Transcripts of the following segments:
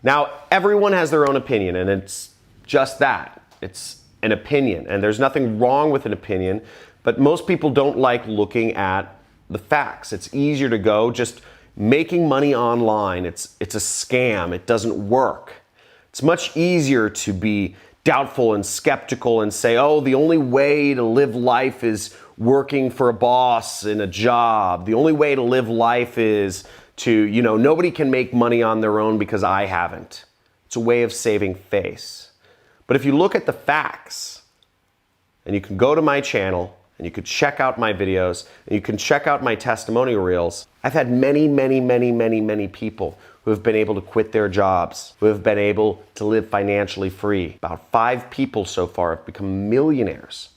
Now, everyone has their own opinion, and it's just that. It's an opinion, and there's nothing wrong with an opinion, but most people don't like looking at the facts. It's easier to go just making money online. It's a scam. It doesn't work. It's much easier to be doubtful and skeptical and say, oh, the only way to live life is working for a boss in a job. The only way to live life is to, nobody can make money on their own because I haven't. It's a way of saving face. But if you look at the facts, and you can go to my channel, and you can check out my videos, and you can check out my testimonial reels, I've had many, many, many, many, many people who have been able to quit their jobs, who have been able to live financially free. About 5 people so far have become millionaires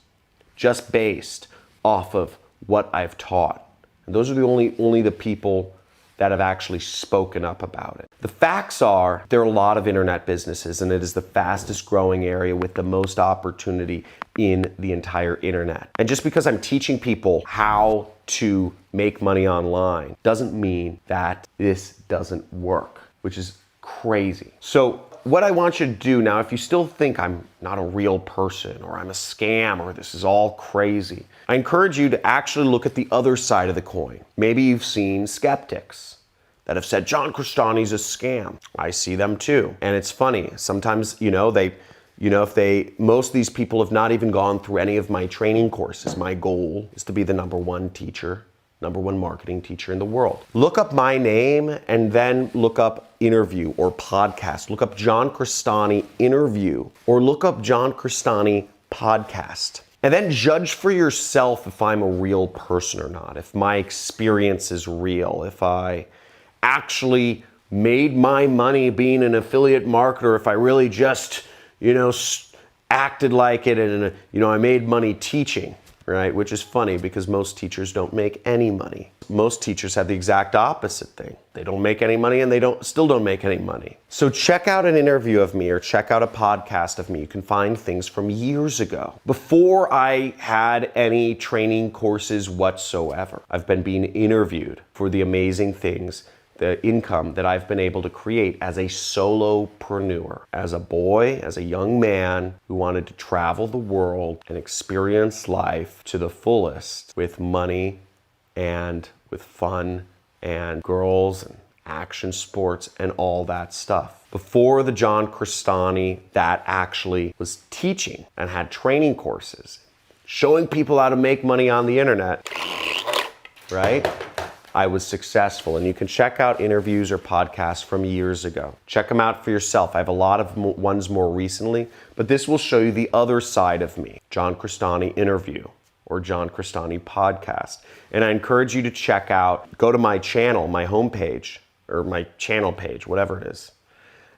just based off of what I've taught. And those are the only the people that have actually spoken up about it. The facts are, there are a lot of internet businesses, and it is the fastest growing area with the most opportunity in the entire internet. And just because I'm teaching people how to make money online doesn't mean that this doesn't work, which is crazy. So what I want you to do now, if you still think I'm not a real person or I'm a scam or this is all crazy, I encourage you to actually look at the other side of the coin. Maybe you've seen skeptics that have said, John Crestani's a scam. I see them too. And it's funny, sometimes, most of these people have not even gone through any of my training courses. My goal is to be the number one marketing teacher in the world. Look up my name and then look up interview or podcast. Look up John Crestani interview or look up John Crestani podcast. And then judge for yourself if I'm a real person or not, if my experience is real, if I actually made my money being an affiliate marketer, if I really just, acted like it and, I made money teaching. Right? Which is funny because most teachers don't make any money. Most teachers have the exact opposite thing. They don't make any money and they still don't make any money. So check out an interview of me or check out a podcast of me. You can find things from years ago. Before I had any training courses whatsoever, I've been being interviewed for the amazing things, the income that I've been able to create as a solopreneur, as a boy, as a young man who wanted to travel the world and experience life to the fullest with money and with fun and girls and action sports and all that stuff. Before the John Crestani that actually was teaching and had training courses, showing people how to make money on the internet, right? I was successful, and you can check out interviews or podcasts from years ago. Check them out for yourself. I have a lot of ones more recently, but this will show you the other side of me. John Crestani interview or John Crestani podcast. And I encourage you to go to my channel, my homepage, or my channel page, whatever it is,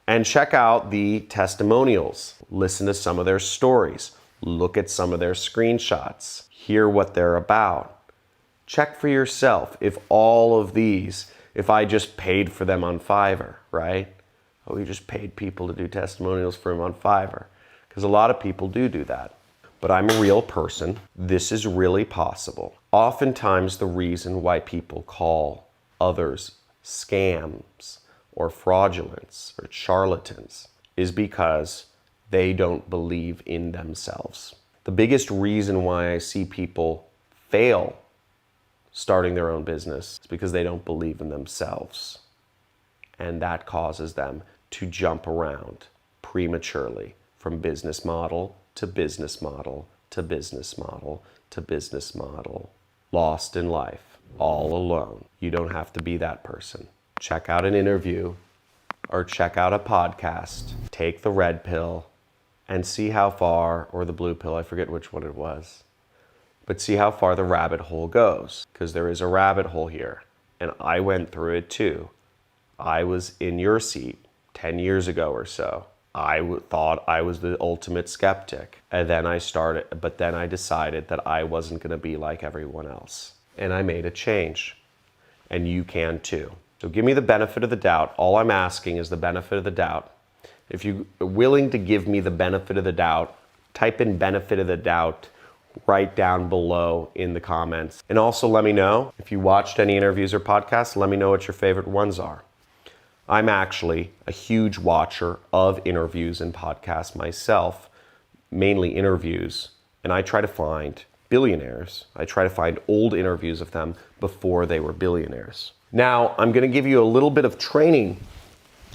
and check out the testimonials. Listen to some of their stories. Look at some of their screenshots. Hear what they're about. Check for yourself if all of these, if I just paid for them on Fiverr, right? Oh, we just paid people to do testimonials for him on Fiverr. Because a lot of people do that. But I'm a real person. This is really possible. Oftentimes the reason why people call others scams or fraudulence or charlatans is because they don't believe in themselves. The biggest reason why I see people fail starting their own business is because they don't believe in themselves. And that causes them to jump around prematurely from business model to business model to business model to business model, lost in life, all alone. You don't have to be that person. Check out an interview or check out a podcast, take the red pill and see how far, or the blue pill, I forget which one it was, but see how far the rabbit hole goes, because there is a rabbit hole here, and I went through it too. I was in your seat 10 years ago or so. I thought I was the ultimate skeptic, and then I decided that I wasn't going to be like everyone else, and I made a change, and you can too. So give me the benefit of the doubt. All I'm asking is the benefit of the doubt. If you're willing to give me the benefit of the doubt, type in benefit of the doubt right down below in the comments. And also let me know if you watched any interviews or podcasts. Let me know what your favorite ones are. I'm actually a huge watcher of interviews and podcasts myself, mainly interviews, and I try to find billionaires. I try to find old interviews of them before they were billionaires. Now, I'm going to give you a little bit of training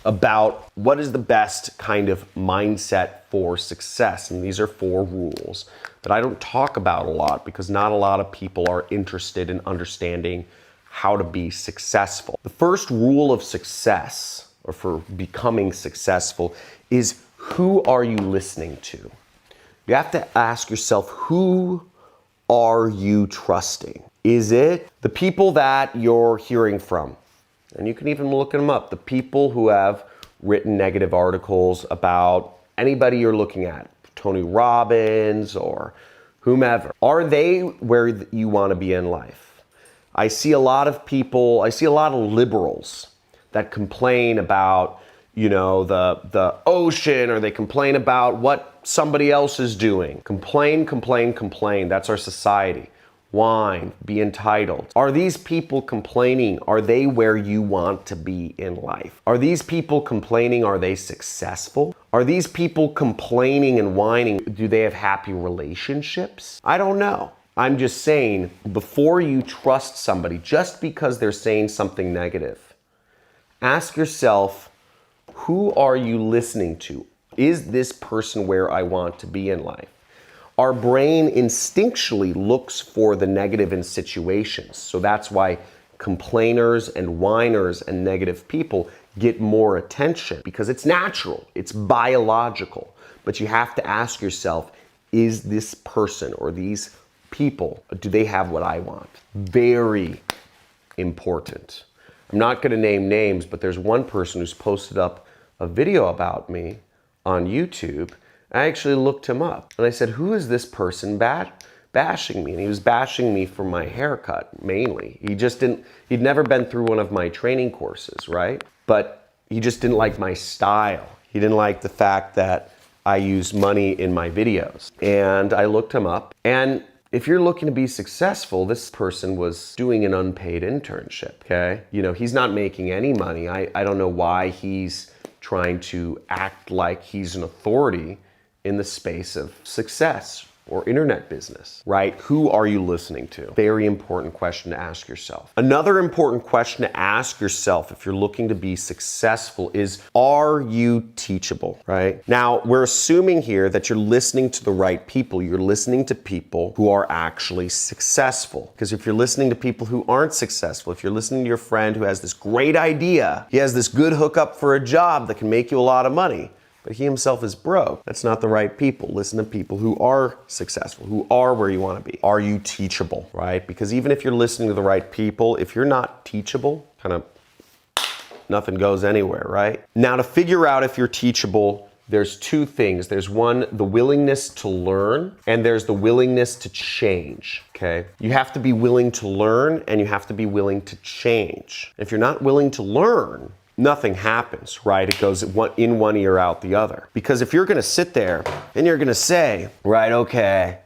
about what is the best kind of mindset for success. And these are 4 rules that I don't talk about a lot because not a lot of people are interested in understanding how to be successful. The first rule of success, or for becoming successful, is who are you listening to? You have to ask yourself, who are you trusting? Is it the people that you're hearing from? And you can even look them up. The people who have written negative articles about anybody you're looking at, Tony Robbins or whomever. Are they where you want to be in life? I see a lot of people, I see a lot of liberals that complain about, the ocean, or they complain about what somebody else is doing. Complain, complain, complain. That's our society. Whine, be entitled. Are these people complaining? Are they where you want to be in life? Are these people complaining? Are they successful? Are these people complaining and whining? Do they have happy relationships? I don't know. I'm just saying, before you trust somebody, just because they're saying something negative, ask yourself, who are you listening to? Is this person where I want to be in life? Our brain instinctually looks for the negative in situations. So that's why complainers and whiners and negative people get more attention, because it's natural, it's biological. But you have to ask yourself, is this person or these people, do they have what I want? Very important. I'm not going to name names, but there's one person who's posted up a video about me on YouTube. I actually looked him up and I said, who is this person bashing me? And he was bashing me for my haircut, mainly. He'd never been through one of my training courses, right? But he just didn't like my style. He didn't like the fact that I use money in my videos. And I looked him up, and if you're looking to be successful, this person was doing an unpaid internship, okay? He's not making any money. I don't know why he's trying to act like he's an authority in the space of success or internet business, right? Who are you listening to? Very important question to ask yourself. Another important question to ask yourself if you're looking to be successful is, are you teachable, right? Now, we're assuming here that you're listening to the right people. You're listening to people who are actually successful. Because if you're listening to people who aren't successful, if you're listening to your friend who has this great idea, he has this good hookup for a job that can make you a lot of money, but he himself is broke, that's not the right people. Listen to people who are successful, who are where you want to be. Are you teachable, right? Because even if you're listening to the right people, if you're not teachable, nothing goes anywhere, right? Now, to figure out if you're teachable, there's 2 things. There's one, the willingness to learn, and there's the willingness to change, okay? You have to be willing to learn, and you have to be willing to change. If you're not willing to learn, nothing happens, right? It goes in one ear, out the other. Because if you're gonna sit there and you're gonna say, right, okay,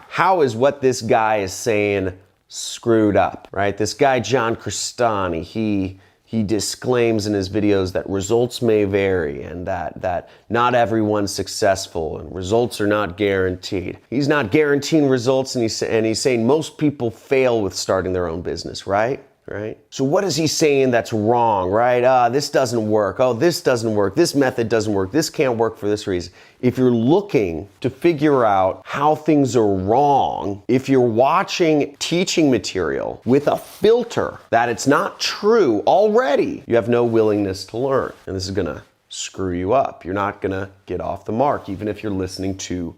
how is what this guy is saying screwed up, right? This guy, John Crestani, he disclaims in his videos that results may vary and that not everyone's successful and results are not guaranteed. He's not guaranteeing results, and he's saying most people fail with starting their own business, right? Right? So what is he saying that's wrong, right? This doesn't work. Oh, this doesn't work. This method doesn't work. This can't work for this reason. If you're looking to figure out how things are wrong, if you're watching teaching material with a filter that it's not true already, you have no willingness to learn. And this is gonna screw you up. You're not gonna get off the mark, even if you're listening to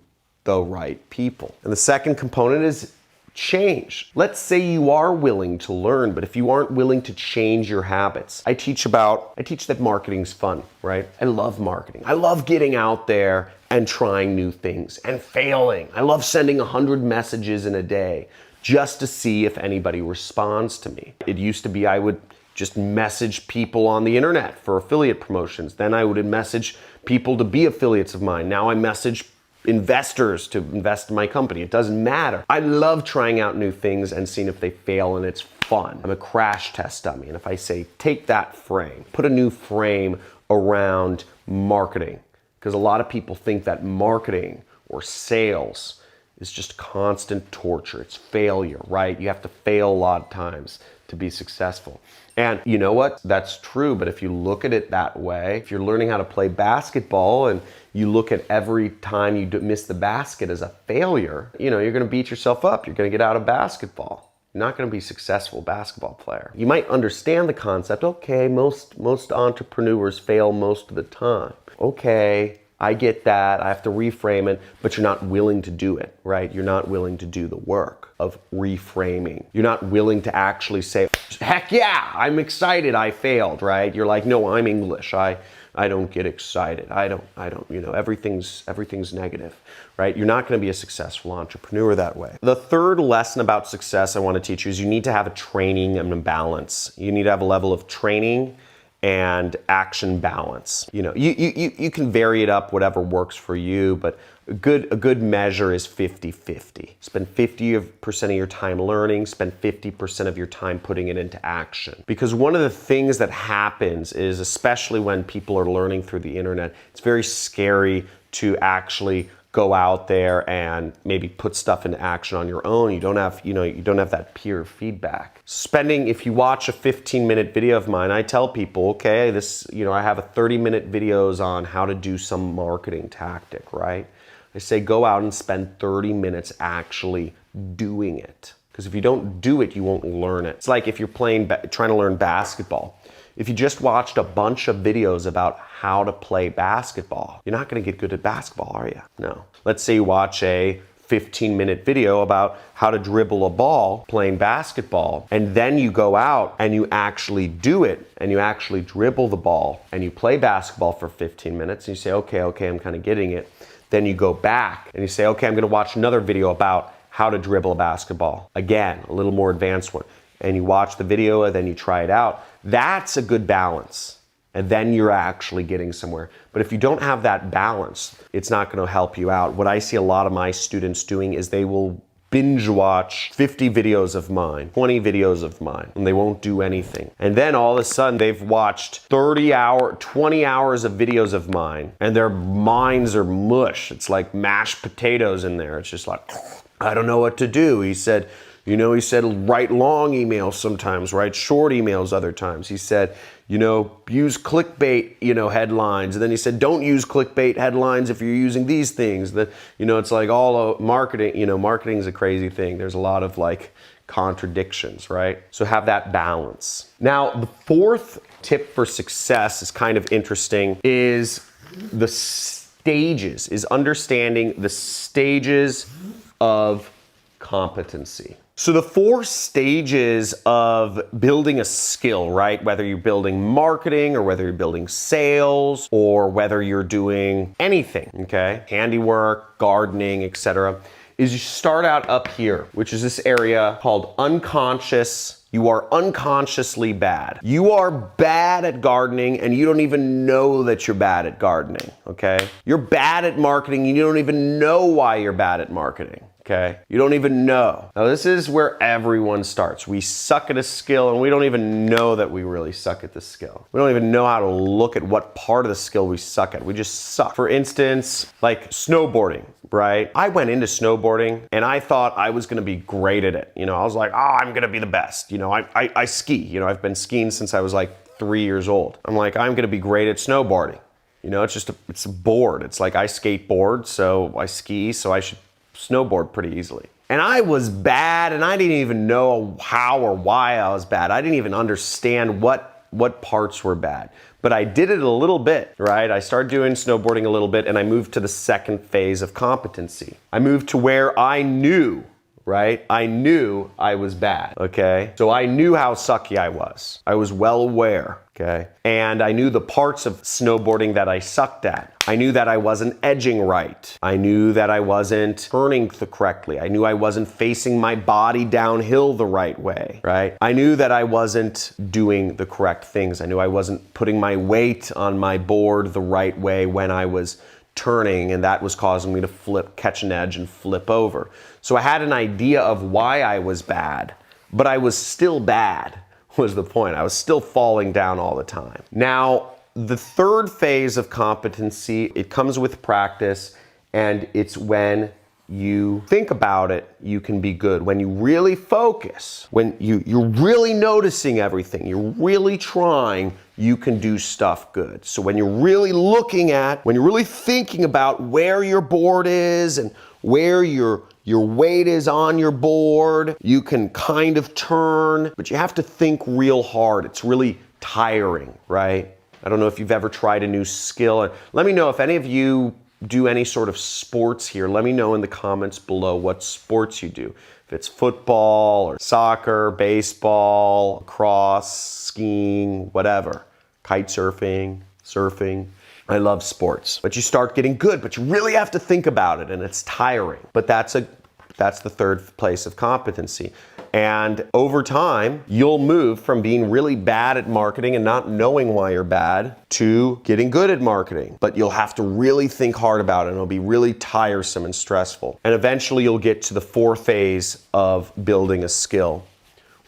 the right people. And the second component is change. Let's say you are willing to learn, but if you aren't willing to change your habits, I teach that marketing's fun, right? I love marketing. I love getting out there and trying new things and failing. I love sending 100 messages in a day just to see if anybody responds to me. It used to be I would just message people on the internet for affiliate promotions. Then I would message people to be affiliates of mine. Now I message investors to invest in my company. It doesn't matter. I love trying out new things and seeing if they fail, and it's fun. I'm a crash test dummy. And if I say, take that frame, put a new frame around marketing, because a lot of people think that marketing or sales is just constant torture. It's failure, right? You have to fail a lot of times to be successful. And you know what? That's true, but if you look at it that way, if you're learning how to play basketball and you look at every time you miss the basket as a failure, you know, you're gonna beat yourself up. You're gonna get out of basketball. You're not gonna be a successful basketball player. You might understand the concept. Okay, most entrepreneurs fail most of the time. Okay, I get that, I have to reframe it, but you're not willing to do it, right? You're not willing to do the work of reframing. You're not willing to actually say, heck yeah, I'm excited, I failed, right? You're like, no, I'm English, I don't get excited. I don't, you know, everything's negative, right? You're not gonna be a successful entrepreneur that way. The third lesson about success I wanna teach you is you need to have a training and a balance. You need to have a level of training and action balance. You know, you can vary it up, whatever works for you, but a good measure is 50-50. Spend 50% of your time learning, spend 50% of your time putting it into action. Because one of the things that happens is, especially when people are learning through the internet, it's very scary to actually go out there and maybe put stuff into action on your own. You don't have, you don't have that peer feedback. If you watch a 15-minute video of mine, I tell people, okay, I have a 30-minute videos on how to do some marketing tactic, right? I say go out and spend 30 minutes actually doing it. Because if you don't do it, you won't learn it. It's like if you're trying to learn basketball. If you just watched a bunch of videos about how to play basketball, you're not gonna get good at basketball, are you? No. Let's say you watch a 15-minute video about how to dribble a ball playing basketball, and then you go out and you actually do it, and you actually dribble the ball, and you play basketball for 15 minutes, and you say, okay, I'm kind of getting it. Then you go back and you say, okay, I'm gonna watch another video about how to dribble a basketball. Again, a little more advanced one. And you watch the video and then you try it out. That's a good balance. And then you're actually getting somewhere. But if you don't have that balance, it's not gonna help you out. What I see a lot of my students doing is they will binge watch 50 videos of mine, 20 videos of mine, and they won't do anything. And then all of a sudden they've watched 20 hours of videos of mine, and their minds are mush. It's like mashed potatoes in there. It's just like, I don't know what to do. He said, write long emails sometimes, write short emails other times. He said, use clickbait, headlines. And then he said, don't use clickbait headlines if you're using these things. That, it's like all marketing, marketing's a crazy thing. There's a lot of like contradictions, right? So have that balance. Now, the fourth tip for success is kind of interesting, is understanding the stages of competency. So the 4 stages of building a skill, right? Whether you're building marketing or whether you're building sales or whether you're doing anything, okay? Handiwork, gardening, etc. is you start out up here, which is this area called unconscious. You are unconsciously bad. You are bad at gardening and you don't even know that you're bad at gardening, okay? You're bad at marketing and you don't even know why you're bad at marketing. Okay? You don't even know. Now this is where everyone starts. We suck at a skill and we don't even know that we really suck at the skill. We don't even know how to look at what part of the skill we suck at. We just suck. For instance, like snowboarding, right? I went into snowboarding and I thought I was gonna be great at it. I was like, I'm gonna be the best. I ski. I've been skiing since I was like 3 years old. I'm like, I'm gonna be great at snowboarding. It's a board. It's like I skateboard, so I ski, so I should snowboard pretty easily. And I was bad and I didn't even know how or why I was bad. I didn't even understand what parts were bad. But I did it a little bit, right? I started doing snowboarding a little bit and I moved to the second phase of competency. I moved to where I knew, right? I knew I was bad, okay? So I knew how sucky I was. I was well aware, okay? And I knew the parts of snowboarding that I sucked at. I knew that I wasn't edging right. I knew that I wasn't turning correctly. I knew I wasn't facing my body downhill the right way, right? I knew that I wasn't doing the correct things. I knew I wasn't putting my weight on my board the right way when I was turning, and that was causing me to catch an edge and flip over. So I had an idea of why I was bad. but I was still bad, was the point. I was still falling down all the time. Now, the third phase of competency, it comes with practice, and it's when you think about it, you can be good. When you really focus, when you're really noticing everything, you're really trying, you can do stuff good. So when you're really when you're really thinking about where your board is and where your weight is on your board, you can kind of turn, but you have to think real hard. It's really tiring, right? I don't know if you've ever tried a new skill. Let me know if any of you do any sort of sports here. Let me know in the comments below what sports you do. If it's football or soccer, baseball, lacrosse, skiing, whatever. Kite surfing, surfing. I love sports. But you start getting good, but you really have to think about it, and it's tiring. But that's the third place of competency. And over time, you'll move from being really bad at marketing and not knowing why you're bad to getting good at marketing. But you'll have to really think hard about it, and it'll be really tiresome and stressful. And eventually you'll get to the fourth phase of building a skill,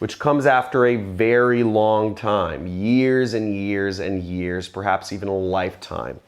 which comes after a very long time, years and years and years, perhaps even a lifetime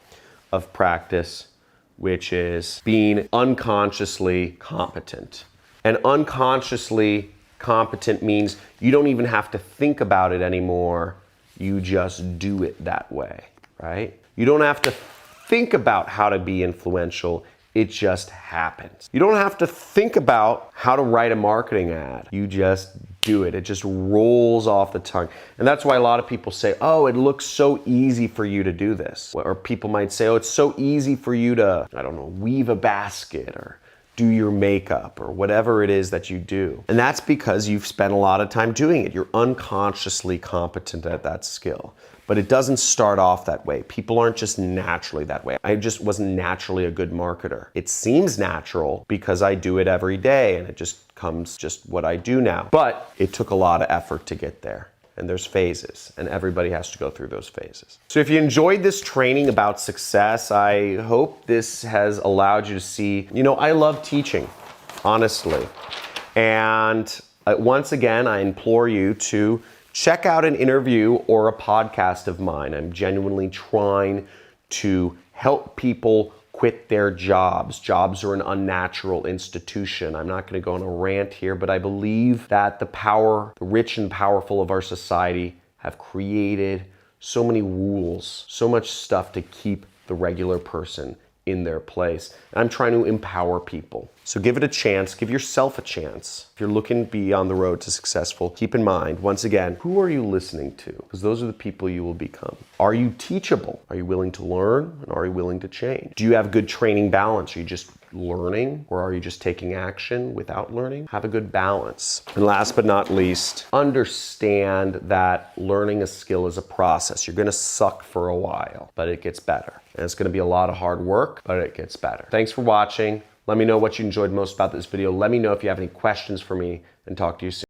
of practice, which is being unconsciously competent. And unconsciously competent means you don't even have to think about it anymore. You just do it that way, right? You don't have to think about how to be influential. It just happens. You don't have to think about how to write a marketing ad. You just do it. It just rolls off the tongue. And that's why a lot of people say, oh, it looks so easy for you to do this. Or people might say, oh, it's so easy for you to, I don't know, weave a basket or do your makeup or whatever it is that you do. And that's because you've spent a lot of time doing it. You're unconsciously competent at that skill. But it doesn't start off that way. People aren't just naturally that way. I just wasn't naturally a good marketer. It seems natural because I do it every day and it just comes just what I do now. But it took a lot of effort to get there. And there's phases, and everybody has to go through those phases. So if you enjoyed this training about success, I hope this has allowed you to see, I love teaching, honestly. And once again, I implore you to check out an interview or a podcast of mine. I'm genuinely trying to help people quit their jobs. Jobs are an unnatural institution. I'm not going to go on a rant here, but I believe that the rich and powerful of our society have created so many rules, so much stuff to keep the regular person in their place. And I'm trying to empower people. So give it a chance, give yourself a chance. If you're looking to be on the road to successful, keep in mind, once again, who are you listening to? Because those are the people you will become. Are you teachable? Are you willing to learn? And are you willing to change? Do you have good training balance? Are you just learning, or are you just taking action without learning? Have a good balance. And last but not least, understand that learning a skill is a process. You're gonna suck for a while, but it gets better. And it's gonna be a lot of hard work, but it gets better. Thanks for watching. Let me know what you enjoyed most about this video. Let me know if you have any questions for me, and talk to you soon.